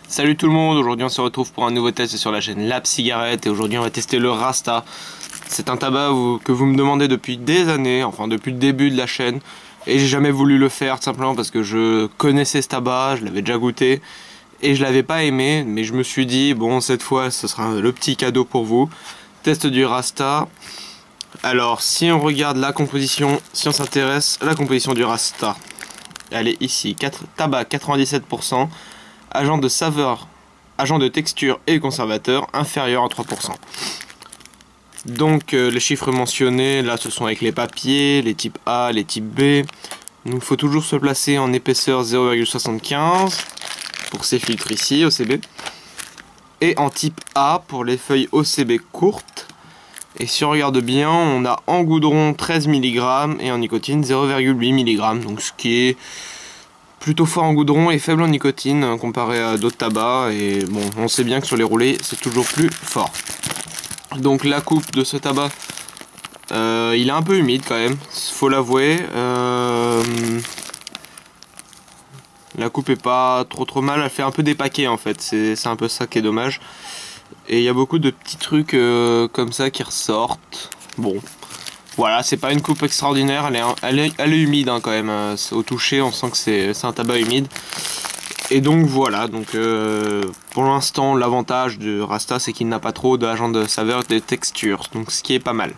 Salut tout le monde, aujourd'hui on se retrouve pour un nouveau test sur la chaîne Lab Cigarette et aujourd'hui on va tester le Rasta. C'est un tabac que vous me demandez depuis des années, enfin depuis le début de la chaîne, et j'ai jamais voulu le faire simplement parce que je connaissais ce tabac, je l'avais déjà goûté et je l'avais pas aimé, mais je me suis dit bon, cette fois ce sera le petit cadeau pour vous. Test du Rasta. Alors si on regarde la composition, si on s'intéresse à la composition du Rasta, elle est ici, tabac 97%, agent de saveur, agent de texture et conservateur inférieur à 3%. Donc les chiffres mentionnés là, ce sont avec les papiers, les types A, les types B. Il faut toujours se placer en épaisseur 0,75 pour ces filtres ici, OCB, et en type A pour les feuilles OCB courtes. Et si on regarde bien, on a en goudron 13 mg et en nicotine 0,8 mg, donc ce qui est plutôt fort en goudron et faible en nicotine comparé à d'autres tabacs. Et bon, on sait bien que sur les roulés c'est toujours plus fort. Donc la coupe de ce tabac, il est un peu humide quand même, faut l'avouer. La coupe est pas trop mal, elle fait un peu dépaquer en fait, c'est un peu ça qui est dommage. Et il y a beaucoup de petits trucs comme ça qui ressortent. Bon, voilà, c'est pas une coupe extraordinaire, elle est humide hein, quand même. Au toucher, on sent que c'est un tabac humide. Et donc voilà, donc pour l'instant, l'avantage de Rasta, c'est qu'il n'a pas trop d'agents de saveur et de texture, donc ce qui est pas mal.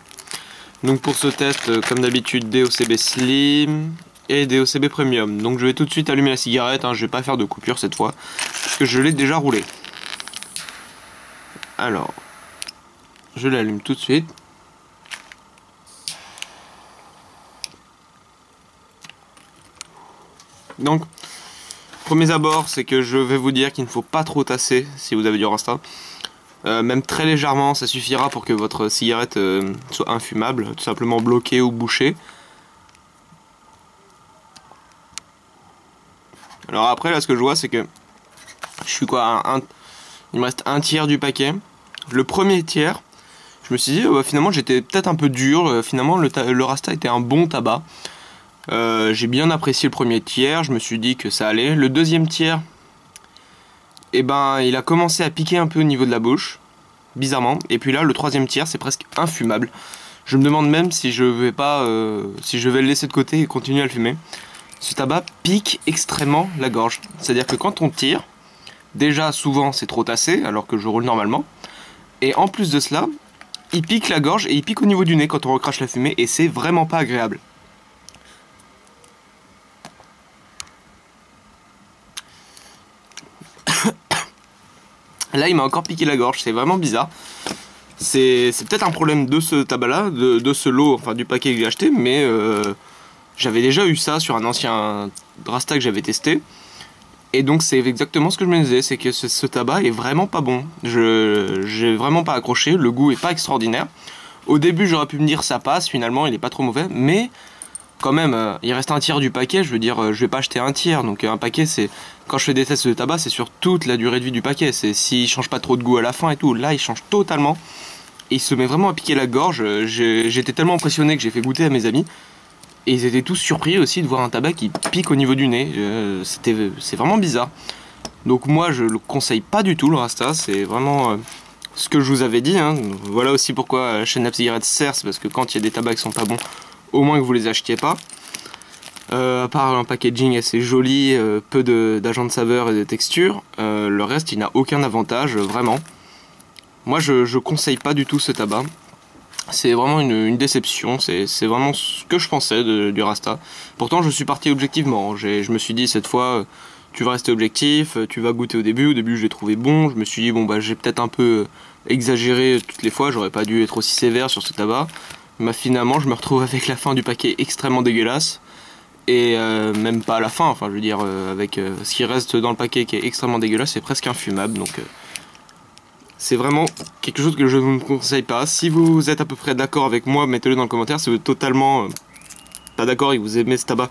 Donc pour ce test, comme d'habitude, DOCB Slim et DOCB Premium. Donc je vais tout de suite allumer la cigarette, hein, je vais pas faire de coupure cette fois, parce que je l'ai déjà roulé. Alors, je l'allume tout de suite. Donc, premier abord, c'est que je vais vous dire qu'il ne faut pas trop tasser si vous avez du Rasta. Même très légèrement, ça suffira pour que votre cigarette soit infumable, tout simplement bloquée ou bouchée. Alors après, là, ce que je vois, c'est que je suis quoi, il me reste un tiers du paquet. Le premier tiers, je me suis dit, finalement, j'étais peut-être un peu dur. Finalement, le Rasta était un bon tabac. J'ai bien apprécié le premier tiers, je me suis dit que ça allait. Le deuxième tiers, eh ben, il a commencé à piquer un peu au niveau de la bouche, bizarrement. Et puis là, le troisième tiers, c'est presque infumable. Je me demande même si je vais pas, si je vais le laisser de côté et continuer à le fumer. Ce tabac pique extrêmement la gorge. C'est-à-dire que quand on tire, déjà souvent c'est trop tassé, alors que je roule normalement. Et en plus de cela, il pique la gorge et il pique au niveau du nez quand on recrache la fumée, et c'est vraiment pas agréable. Là, il m'a encore piqué la gorge, c'est vraiment bizarre. C'est peut-être un problème de ce tabac-là, de ce lot, enfin du paquet que j'ai acheté, mais j'avais déjà eu ça sur un ancien Rasta que j'avais testé. Et donc c'est exactement ce que je me disais, c'est que ce tabac est vraiment pas bon. J'ai vraiment pas accroché, le goût est pas extraordinaire. Au début, j'aurais pu me dire ça passe, finalement il est pas trop mauvais, mais quand même, il reste un tiers du paquet, je veux dire, je vais pas acheter un tiers, donc un paquet c'est... Quand je fais des tests de tabac, c'est sur toute la durée de vie du paquet, c'est s'il change pas trop de goût à la fin et tout, là il change totalement, et il se met vraiment à piquer la gorge. J'étais tellement impressionné que j'ai fait goûter à mes amis, et ils étaient tous surpris aussi de voir un tabac qui pique au niveau du nez, c'est vraiment bizarre. Donc moi je le conseille pas du tout le Rasta, c'est vraiment ce que je vous avais dit, hein. Voilà aussi pourquoi la chaîne Lab Cigarette sert, c'est parce que quand il y a des tabacs qui sont pas bons, au moins que vous les achetiez pas. À part un packaging assez joli, peu d'agents de saveur et de texture, le reste il n'a aucun avantage, vraiment. Moi je conseille pas du tout ce tabac. C'est vraiment une déception, c'est vraiment ce que je pensais du Rasta. Pourtant je suis parti objectivement, je me suis dit cette fois tu vas rester objectif, tu vas goûter au début je l'ai trouvé bon, je me suis dit bon bah j'ai peut-être un peu exagéré toutes les fois, j'aurais pas dû être aussi sévère sur ce tabac. Mais finalement je me retrouve avec la fin du paquet extrêmement dégueulasse. Et même pas à la fin, enfin je veux dire avec ce qui reste dans le paquet qui est extrêmement dégueulasse, c'est presque infumable, donc c'est vraiment quelque chose que je ne vous conseille pas. Si vous êtes à peu près d'accord avec moi, mettez-le dans le commentaire. Si vous êtes totalement pas d'accord et que vous aimez ce tabac,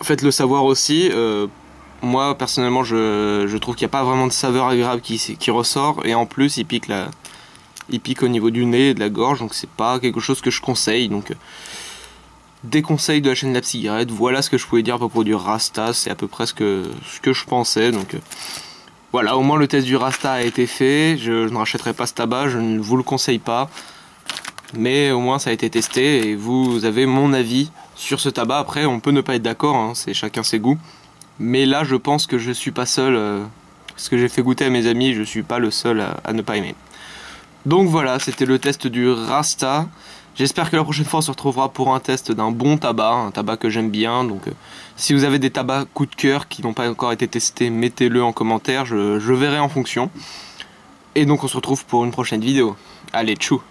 faites-le savoir aussi. Moi personnellement je trouve qu'il n'y a pas vraiment de saveur agréable qui ressort, et en plus il pique au niveau du nez et de la gorge, donc c'est pas quelque chose que je conseille. Donc des conseils de la chaîne Lab Cigarette, voilà ce que je pouvais dire à propos du Rasta, c'est à peu près ce que je pensais. Donc Voilà, au moins le test du Rasta a été fait. Je ne rachèterai pas ce tabac, je ne vous le conseille pas. Mais au moins ça a été testé et vous avez mon avis sur ce tabac. Après, on peut ne pas être d'accord, hein, c'est chacun ses goûts. Mais là, je pense que je suis pas seul. Ce que j'ai fait goûter à mes amis, je suis pas le seul à ne pas aimer. Donc voilà, c'était le test du Rasta. J'espère que la prochaine fois on se retrouvera pour un test d'un bon tabac, un tabac que j'aime bien. Donc si vous avez des tabacs coup de cœur qui n'ont pas encore été testés, mettez-le en commentaire, je verrai en fonction. Et donc on se retrouve pour une prochaine vidéo. Allez, tchou!